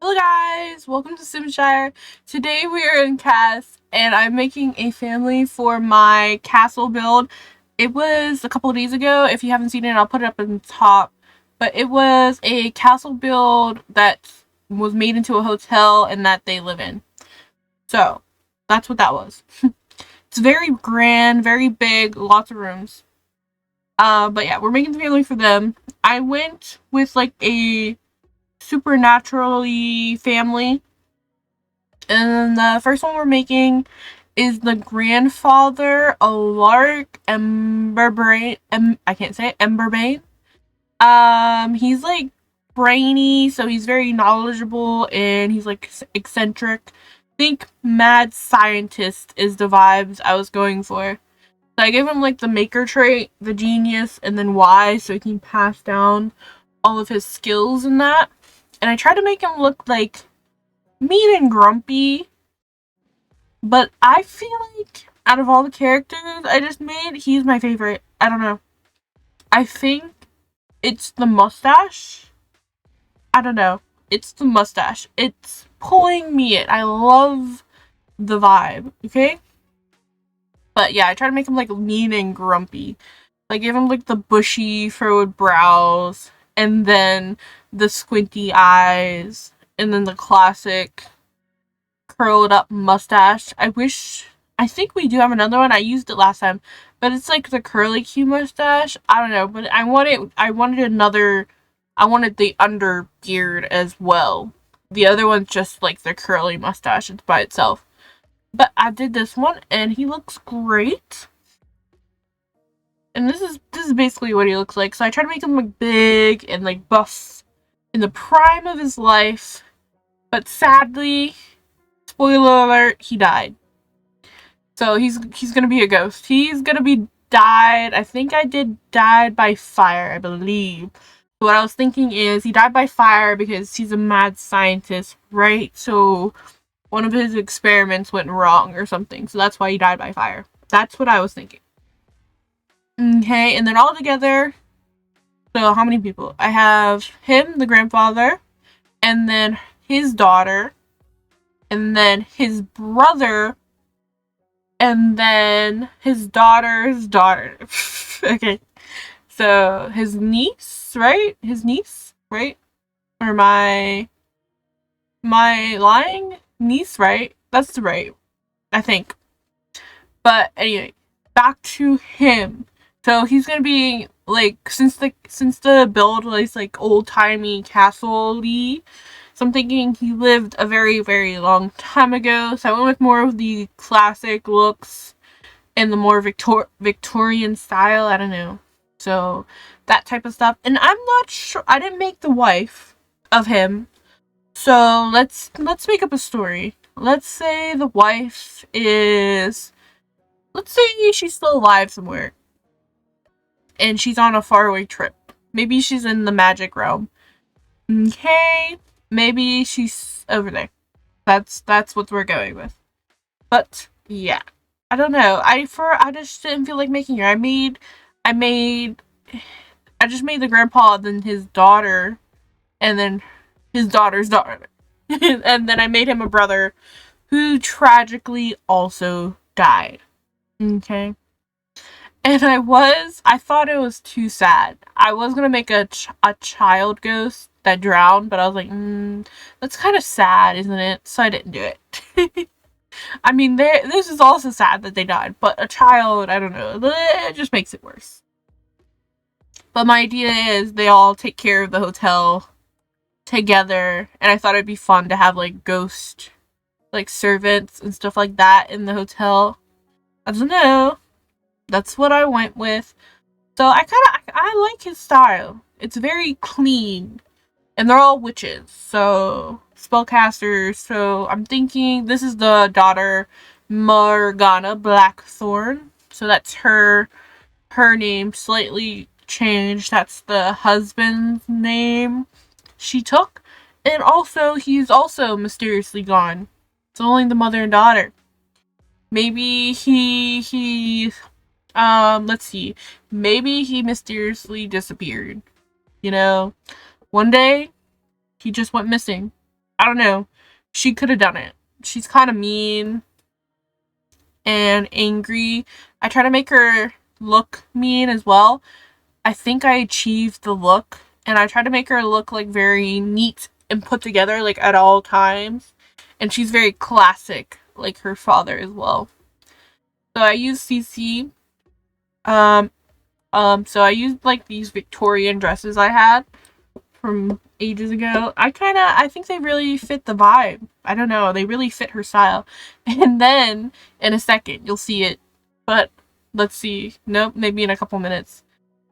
Hello guys, welcome to Simshire. Today we are in CAS and I'm making a family for my castle build. It was a couple of days ago. If you haven't seen it, I'll put it up in the top. But it was a castle build that was made into a hotel and that they live in. So, that's what that was. It's very grand, very big, lots of rooms. But yeah, we're making the family for them. I went with like a supernaturally family. And the first one we're making is the grandfather, Alark Emberbrain. I can't say it. Emberbane. He's like brainy, so he's very knowledgeable and he's like eccentric. Think mad scientist is the vibes I was going for. So I gave him like the maker trait, the genius, and then wise, so he can pass down all of his skills in that. And I tried to make him look like mean and grumpy, but I feel like out of all the characters I just made, he's my favorite. I don't know. I think it's the mustache. I don't know. It's the mustache. It's pulling me in. I love the vibe, okay? But yeah, I try to make him like mean and grumpy. Like give him like the bushy furrowed brows and then the squinty eyes and then the classic curled up mustache. I think we do have another one. I used it last time, but it's like the curly Q mustache. I don't know, but I wanted the under beard as well. The other one's just like the curly mustache. It's by itself. But I did this one and he looks great. And this is basically what he looks like. So I tried to make him like big and like buff in the prime of his life. But sadly, spoiler alert, he died. So he's gonna be a ghost. He's gonna be died. I think I did died by fire, I believe. What I was thinking is he died by fire because he's a mad scientist, right? So one of his experiments went wrong or something. So that's why he died by fire. That's what I was thinking. Okay, and then all together, so how many people? I have him, the grandfather, and then his daughter, and then his brother, and then his daughter's daughter. Okay, so his niece, right? His niece, right? Or my lying niece, right? That's the right, I think. But anyway, back to him. So he's gonna be like since the build was like old timey castle-y. So I'm thinking he lived a very, very long time ago. So I went with more of the classic looks and the more Victorian style. I don't know. So that type of stuff. And I'm not sure. I didn't make the wife of him. So let's make up a story. Let's say the wife is. Let's say she's still alive somewhere. And she's on a faraway trip. Maybe she's in the magic realm. Okay, maybe she's over there. That's what we're going with. But yeah, I don't know. I just didn't feel like making her. I just made the grandpa, then his daughter, and then his daughter's daughter, and then I made him a brother, who tragically also died. Okay. And I thought it was too sad. I was gonna make a child ghost that drowned, but I was like, that's kind of sad, isn't it? So I didn't do it. I mean, this is also sad that they died, but a child, I don't know, it just makes it worse. But my idea is they all take care of the hotel together, and I thought it'd be fun to have like ghost, like servants and stuff like that in the hotel. I don't know. That's what I went with. So I like his style. It's very clean. And they're all witches. So spellcasters. So I'm thinking this is the daughter Morgana Blackthorn. So that's her name slightly changed. That's the husband's name she took. And also he's also mysteriously gone. It's only the mother and daughter. Maybe let's see. Maybe he mysteriously disappeared. You know, one day he just went missing. I don't know. She could have done it. She's kind of mean and angry. I try to make her look mean as well. I think I achieved the look, and I try to make her look like very neat and put together like at all times. And she's very classic like her father as well. So I use CC. Um so I used like these Victorian dresses I had from ages ago. I think they really fit the vibe. I don't know, they really fit her style. And then in a second you'll see it. But let's see. Nope, maybe in a couple minutes.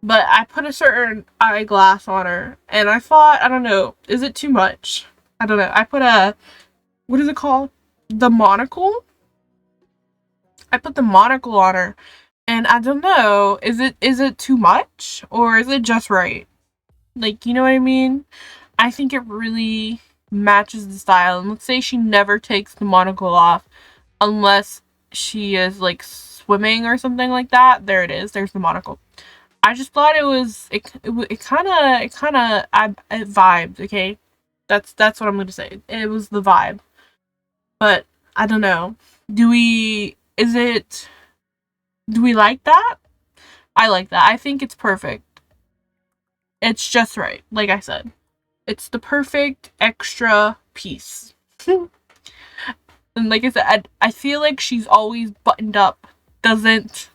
But I put a certain eyeglass on her, and I thought, I don't know, is it too much? I don't know. I put what is it called? The monocle? I put the monocle on her, and I don't know, is it too much? Or is it just right? Like, you know what I mean? I think it really matches the style. And let's say she never takes the monocle off unless she is like swimming or something like that. There it is. There's the monocle. I just thought it kind of it vibed. Okay, that's what I'm gonna say. It was the vibe, but I don't know. Do we? Is it? Do we like that? I like that. I think it's perfect. It's just right. Like I said, it's the perfect extra piece. And like I said, I feel like she's always buttoned up. Doesn't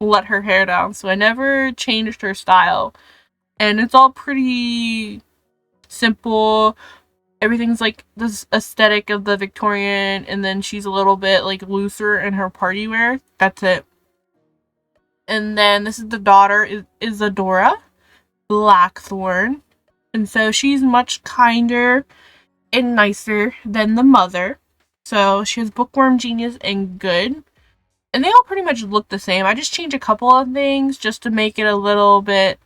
let her hair down, so I never changed her style. And it's all pretty simple. Everything's like this aesthetic of the Victorian, and then she's a little bit like looser in her party wear. That's it. And then this is the daughter, is Isadora Blackthorn. And so she's much kinder and nicer than the mother. So she has bookworm genius and good. And they all pretty much look the same. I just changed a couple of things just to make it a little bit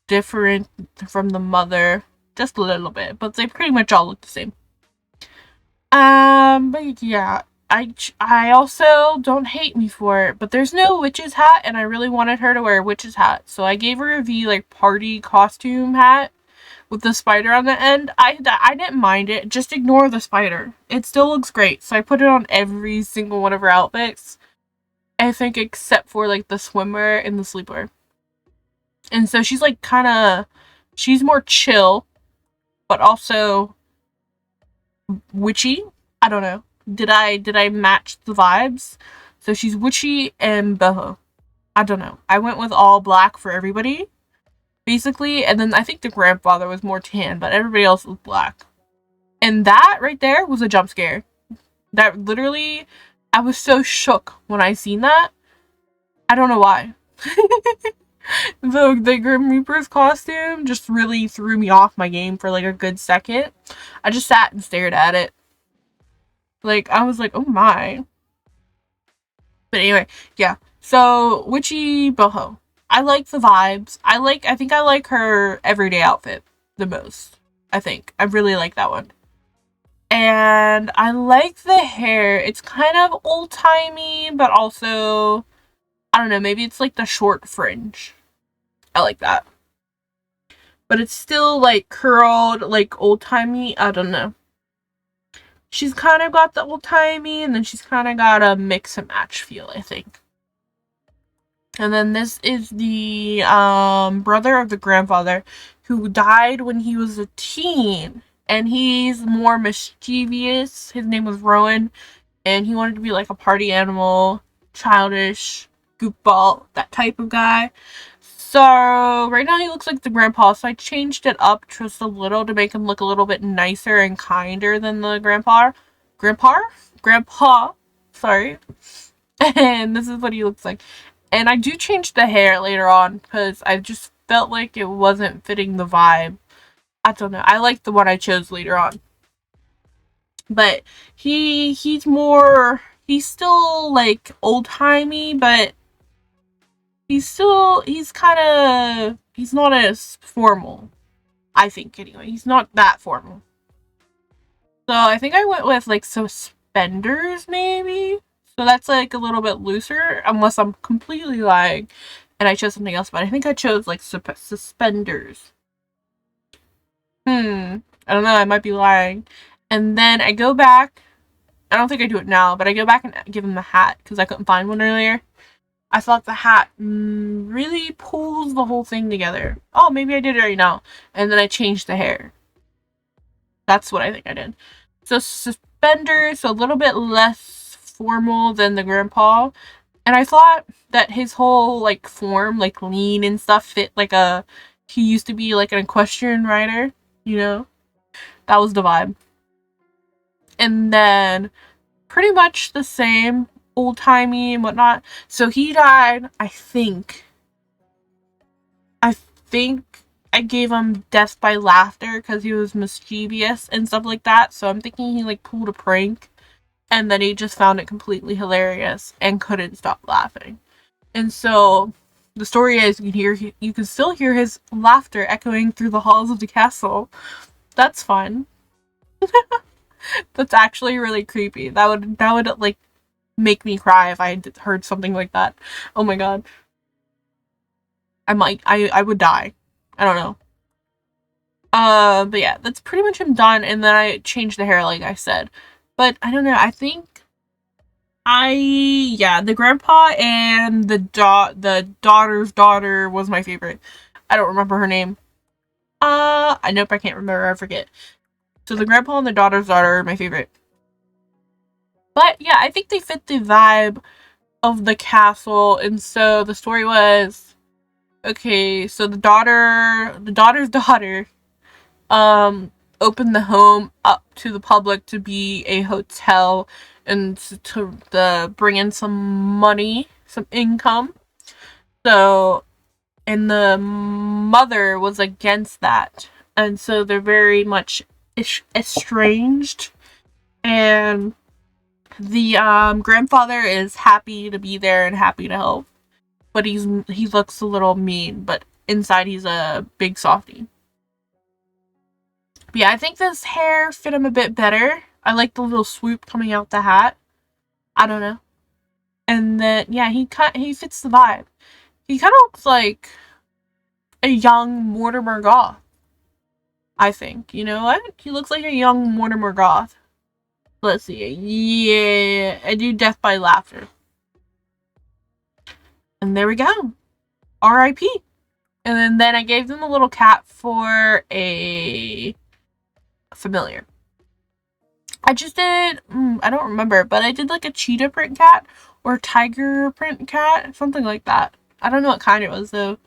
different from the mother. Just a little bit. But they pretty much all look the same. But yeah. I also, don't hate me for it, but there's no witch's hat, and I really wanted her to wear a witch's hat. So I gave her a like party costume hat with the spider on the end. I didn't mind it. Just ignore the spider. It still looks great. So I put it on every single one of her outfits. I think except for like the swimwear and the sleepwear. And so she's like she's more chill, but also witchy. I don't know. Did I match the vibes? So she's witchy and boho. I don't know. I went with all black for everybody, basically, and then I think the grandfather was more tan, but everybody else was black. And that right there was a jump scare. That literally, I was so shook when I seen that. I don't know why. The Grim Reaper's costume just really threw me off my game for like a good second. I just sat and stared at it. Like, I was like, oh my. But anyway, yeah. So, witchy boho. I like the vibes. I think I like her everyday outfit the most. I think. I really like that one. And I like the hair. It's kind of old-timey, but also, I don't know, maybe it's like the short fringe. I like that. But it's still like curled, like old-timey. I don't know. She's kind of got the old-timey, and then she's kind of got a mix and match feel, I think. And then this is the brother of the grandfather who died when he was a teen. And he's more mischievous. His name was Rowan. And he wanted to be like a party animal, childish, goofball, that type of guy. So right now he looks like the grandpa. So I changed it up just a little to make him look a little bit nicer and kinder than the grandpa. Grandpa. Sorry. And this is what he looks like. And I do change the hair later on because I just felt like it wasn't fitting the vibe. I don't know. I like the one I chose later on. But he's still like old-timey, but he's not as formal. I think anyway. He's not that formal. So I think I went with like suspenders maybe. So that's like a little bit looser, unless I'm completely lying and I chose something else, but I think I chose like suspenders. I don't know, I might be lying. And then I go back. I don't think I do it now, but I go back and give him the hat because I couldn't find one earlier. I thought the hat really pulls the whole thing together. Oh, maybe I did it right now. And then I changed the hair. That's what I think I did. So suspenders, so a little bit less formal than the grandpa. And I thought that his whole like form, like lean and stuff, fit like he used to be like an equestrian rider, you know? That was the vibe. And then pretty much the same, old timey and whatnot. So he died, I think I gave him death by laughter because he was mischievous and stuff like that. So I'm thinking he like pulled a prank and then he just found it completely hilarious and couldn't stop laughing. And so the story is you can still hear his laughter echoing through the halls of the castle. That's fun. That's actually really creepy. That would like make me cry if I heard something like that. Oh my god. I would die. I don't know. But yeah, that's pretty much him done, and then I changed the hair like I said. But I don't know, I think the grandpa and the daughter's daughter was my favorite. I don't remember her name. I nope, I can't remember, I forget. So the grandpa and the daughter's daughter are my favorite. But yeah, I think they fit the vibe of the castle, and so the story was okay, so the daughter's daughter opened the home up to the public to be a hotel and to bring in some money, some income. So, and the mother was against that. And so they're very much estranged. And the grandfather is happy to be there and happy to help. But he looks a little mean, but inside he's a big softie. But yeah, I think this hair fit him a bit better. I like the little swoop coming out the hat. I don't know. And then yeah, he fits the vibe. He kind of looks like a young Mortimer Goth. I think. You know what? He looks like a young Mortimer Goth. Let's see. Yeah, I do Death by Laughter. And there we go. R.I.P. And then I gave them a little cat for a familiar. I just did, I don't remember, but I did like a cheetah print cat or tiger print cat, something like that. I don't know what kind it was though.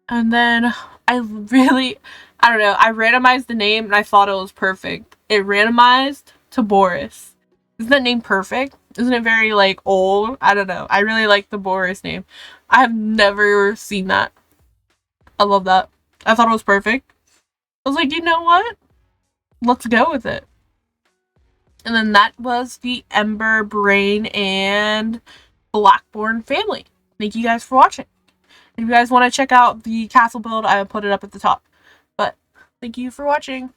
And then I don't know, I randomized the name and I thought it was perfect. It randomized to Boris. Isn't that name perfect? Isn't it very like old? I don't know. I really like the Boris name. I have never seen that. I love that. I thought it was perfect. I was like, you know what? Let's go with it. And then that was the Ember, Brain, and Blackthorn family. Thank you guys for watching. If you guys want to check out the castle build, I will put it up at the top. But thank you for watching.